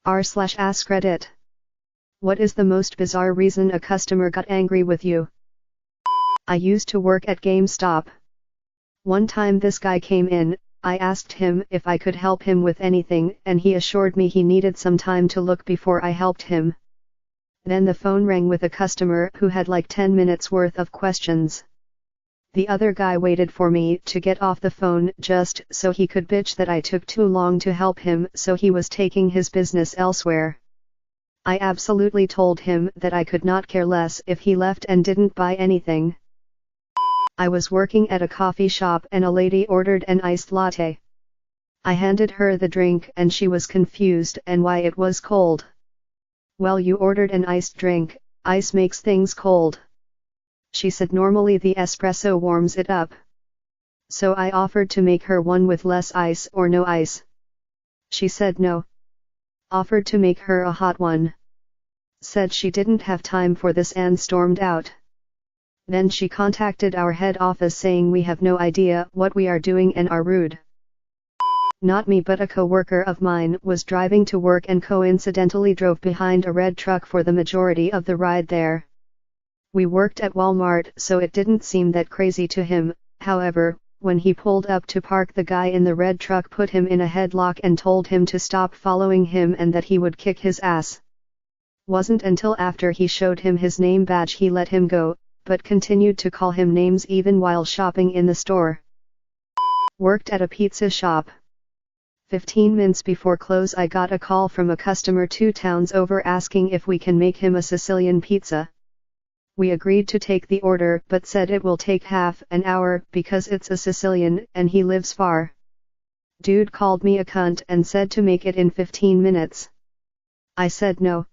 r/AskReddit. What is the most bizarre reason a customer got angry with you? I used to work at GameStop. One time this guy came in, I asked him if I could help him with anything and he assured me he needed some time to look before I helped him. Then the phone rang with a customer who had like 10 minutes worth of questions. The other guy waited for me to get off the phone just so he could bitch that I took too long to help him, so he was taking his business elsewhere. I absolutely told him that I could not care less if he left and didn't buy anything. I was working at a coffee shop and a lady ordered an iced latte. I handed her the drink and she was confused and why it was cold. Well, you ordered an iced drink, ice makes things cold. She said normally the espresso warms it up. So I offered to make her one with less ice or no ice. She said no. Offered to make her a hot one. Said she didn't have time for this and stormed out. Then she contacted our head office saying we have no idea what we are doing and are rude. Not me, but a coworker of mine was driving to work and coincidentally drove behind a red truck for the majority of the ride there. We worked at Walmart, so it didn't seem that crazy to him. However, when he pulled up to park, the guy in the red truck put him in a headlock and told him to stop following him and that he would kick his ass. Wasn't until after he showed him his name badge he let him go, but continued to call him names even while shopping in the store. Worked at a pizza shop. 15 minutes before close I got a call from a customer 2 towns over asking if we can make him a Sicilian pizza. We agreed to take the order but said it will take half an hour because it's a Sicilian and he lives far. Dude called me a cunt and said to make it in 15 minutes. I said no.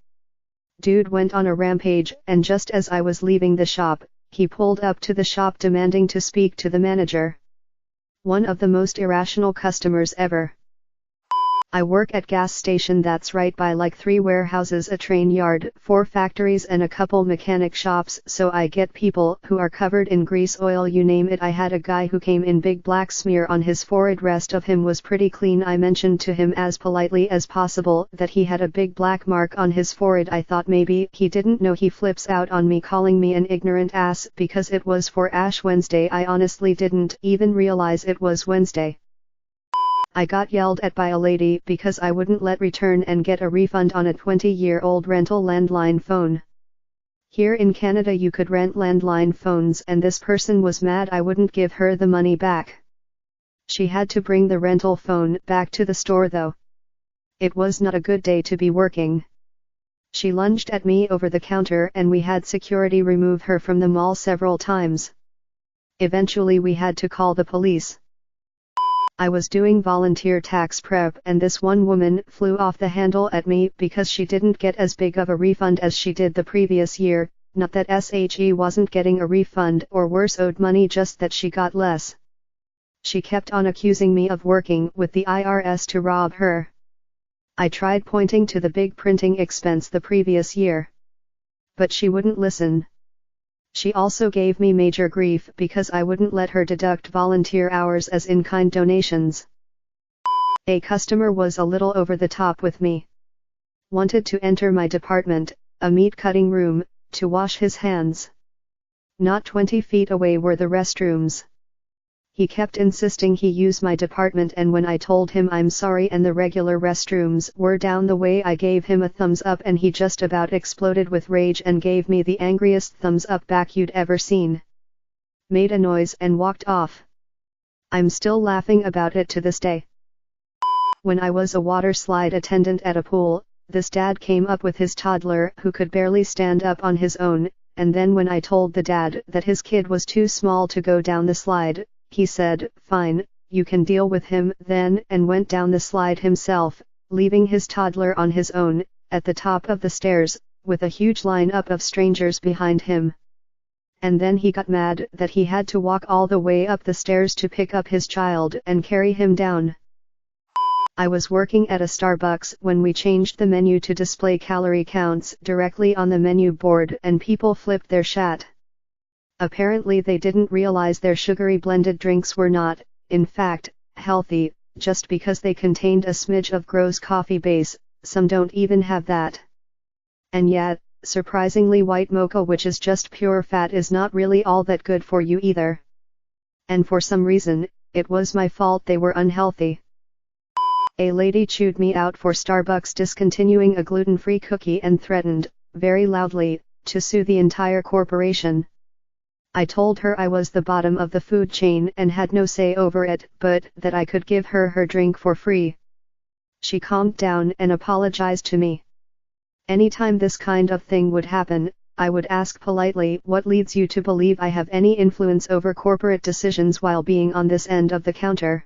Dude went on a rampage and just as I was leaving the shop, he pulled up to the shop demanding to speak to the manager. One of the most irrational customers ever. I work at gas station that's right by like 3 warehouses, a train yard, 4 factories and a couple mechanic shops, so I get people who are covered in grease, oil, you name it. I had a guy who came in big black smear on his forehead, rest of him was pretty clean. I mentioned to him as politely as possible that he had a big black mark on his forehead. I thought maybe he didn't know. He flips out on me calling me an ignorant ass because it was for Ash Wednesday. I honestly didn't even realize it was Wednesday. I got yelled at by a lady because I wouldn't let return and get a refund on a 20-year-old rental landline phone. Here in Canada you could rent landline phones and this person was mad I wouldn't give her the money back. She had to bring the rental phone back to the store though. It was not a good day to be working. She lunged at me over the counter and we had security remove her from the mall several times. Eventually we had to call the police. I was doing volunteer tax prep and this one woman flew off the handle at me because she didn't get as big of a refund as she did the previous year. Not that she wasn't getting a refund or worse, owed money, just that she got less. She kept on accusing me of working with the IRS to rob her. I tried pointing to the big printing expense the previous year. But she wouldn't listen. She also gave me major grief because I wouldn't let her deduct volunteer hours as in-kind donations. A customer was a little over the top with me. Wanted to enter my department, a meat cutting room, to wash his hands. Not 20 feet away were the restrooms. He kept insisting he use my department, and when I told him I'm sorry and the regular restrooms were down the way, I gave him a thumbs up and he just about exploded with rage and gave me the angriest thumbs up back you'd ever seen. Made a noise and walked off. I'm still laughing about it to this day. When I was a water slide attendant at a pool, this dad came up with his toddler who could barely stand up on his own, and then when I told the dad that his kid was too small to go down the slide, he said, "Fine, you can deal with him then," and went down the slide himself, leaving his toddler on his own, at the top of the stairs, with a huge lineup of strangers behind him. And then he got mad that he had to walk all the way up the stairs to pick up his child and carry him down. I was working at a Starbucks when we changed the menu to display calorie counts directly on the menu board and people flipped their shat. Apparently they didn't realize their sugary blended drinks were not, in fact, healthy, just because they contained a smidge of gross coffee base, some don't even have that. And yet, surprisingly, white mocha, which is just pure fat, is not really all that good for you either. And for some reason, it was my fault they were unhealthy. A lady chewed me out for Starbucks discontinuing a gluten-free cookie and threatened, very loudly, to sue the entire corporation. I told her I was the bottom of the food chain and had no say over it, but that I could give her her drink for free. She calmed down and apologized to me. Anytime this kind of thing would happen, I would ask politely, what leads you to believe I have any influence over corporate decisions while being on this end of the counter?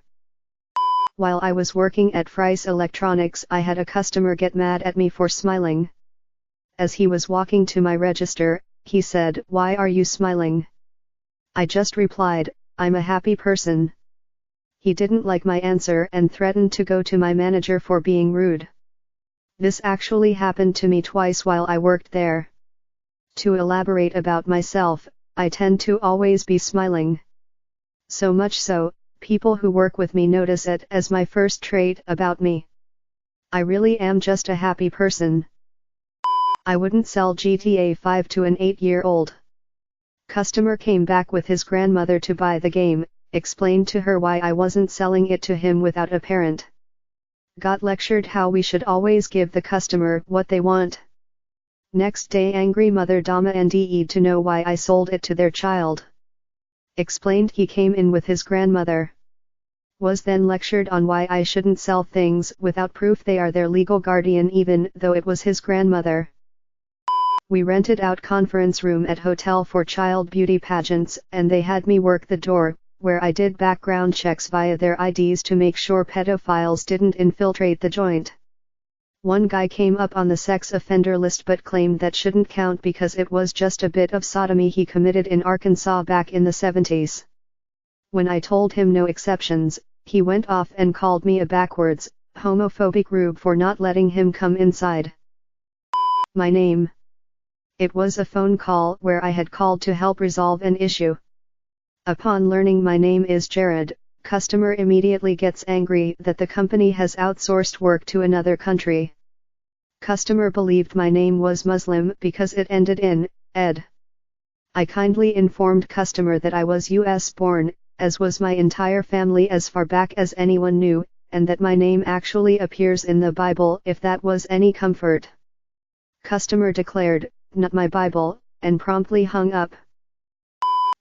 While I was working at Fry's Electronics, I had a customer get mad at me for smiling. As he was walking to my register, he said, "Why are you smiling?" I just replied, "I'm a happy person." He didn't like my answer and threatened to go to my manager for being rude. This actually happened to me twice while I worked there. To elaborate about myself, I tend to always be smiling. So much so, people who work with me notice it as my first trait about me. I really am just a happy person. I wouldn't sell GTA 5 to an 8-year-old. Customer came back with his grandmother to buy the game, explained to her why I wasn't selling it to him without a parent. Got lectured how we should always give the customer what they want. Next day, angry mother demanded to know why I sold it to their child. Explained he came in with his grandmother. Was then lectured on why I shouldn't sell things without proof they are their legal guardian, even though it was his grandmother. We rented out conference room at hotel for child beauty pageants, and they had me work the door, where I did background checks via their IDs to make sure pedophiles didn't infiltrate the joint. One guy came up on the sex offender list but claimed that shouldn't count because it was just a bit of sodomy he committed in Arkansas back in the 70s. When I told him no exceptions, he went off and called me a backwards, homophobic rube for not letting him come inside. My name. It was a phone call where I had called to help resolve an issue. Upon learning my name is Jared, customer immediately gets angry that the company has outsourced work to another country. Customer believed my name was Muslim because it ended in ed. I kindly informed customer that I was US born, as was my entire family as far back as anyone knew, and that my name actually appears in the Bible if that was any comfort. Customer declared, "Not my Bible," and promptly hung up.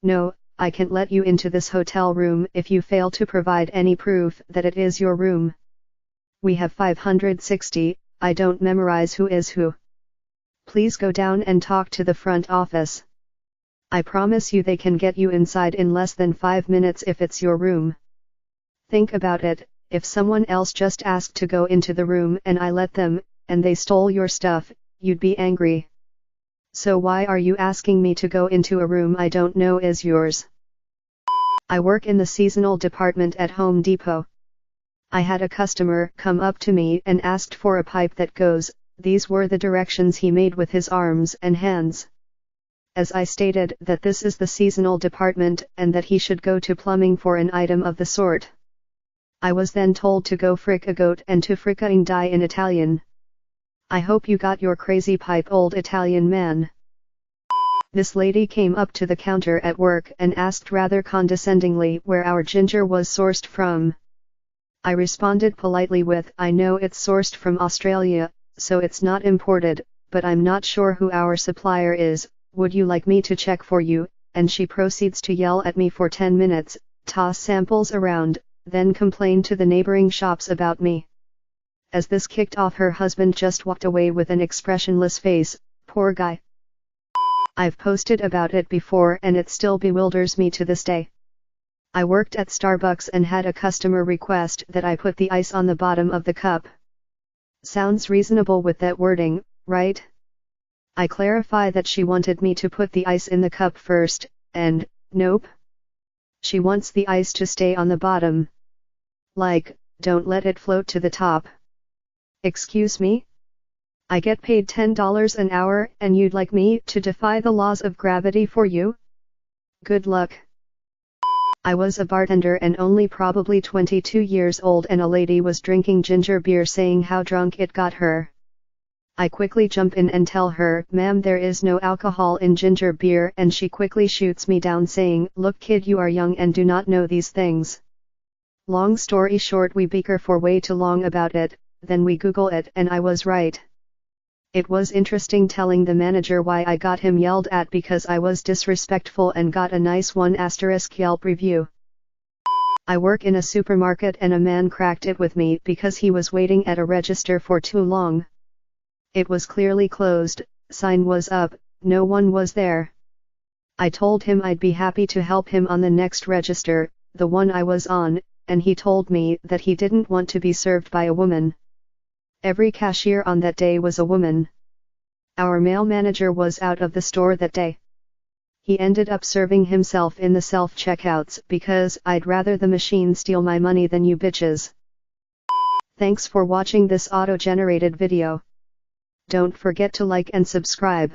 "No, I can't let you into this hotel room if you fail to provide any proof that it is your room. We have 560, I don't memorize who is who. Please go down and talk to the front office. I promise you they can get you inside in less than 5 minutes if it's your room." Think about it, if someone else just asked to go into the room and I let them, and they stole your stuff, you'd be angry. So why are you asking me to go into a room I don't know is yours? I work in the seasonal department at Home Depot. I had a customer come up to me and asked for a pipe that goes, these were the directions he made with his arms and hands. As I stated that this is the seasonal department and that he should go to plumbing for an item of the sort. I was then told to go frick a goat and to fricking die in Italian. I hope you got your crazy pipe, old Italian man. This lady came up to the counter at work and asked rather condescendingly where our ginger was sourced from. I responded politely with, "I know it's sourced from Australia, so it's not imported, but I'm not sure who our supplier is, would you like me to check for you?" And she proceeds to yell at me for 10 minutes, toss samples around, then complain to the neighboring shops about me. As this kicked off, her husband just walked away with an expressionless face, poor guy. I've posted about it before and it still bewilders me to this day. I worked at Starbucks and had a customer request that I put the ice on the bottom of the cup. Sounds reasonable with that wording, right? I clarify that she wanted me to put the ice in the cup first, and, nope. She wants the ice to stay on the bottom. Like, don't let it float to the top. Excuse me? I get paid $10 an hour and you'd like me to defy the laws of gravity for you? Good luck. I was a bartender and only probably 22 years old, and a lady was drinking ginger beer saying how drunk it got her. I quickly jump in and tell her, "Ma'am, there is no alcohol in ginger beer," and she quickly shoots me down saying, "Look kid, you are young and do not know these things." Long story short, we bicker for way too long about it, then we Google it and I was right. It was interesting telling the manager why I got him yelled at because I was disrespectful and got a nice 1* Yelp review. I work in a supermarket and a man cracked it with me because he was waiting at a register for too long. It was clearly closed, sign was up, no one was there. I told him I'd be happy to help him on the next register, the one I was on, and he told me that he didn't want to be served by a woman. Every cashier on that day was a woman. Our male manager was out of the store that day. He ended up serving himself in the self-checkouts because I'd rather the machine steal my money than you bitches. Thanks for watching this auto-generated video. Don't forget to like and subscribe.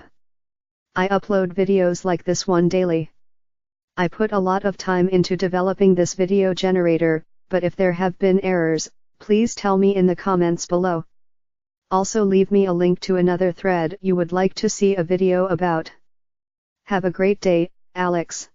I upload videos like this one daily. I put a lot of time into developing this video generator, but if there have been errors, please tell me in the comments below. Also leave me a link to another thread you would like to see a video about. Have a great day, Alex.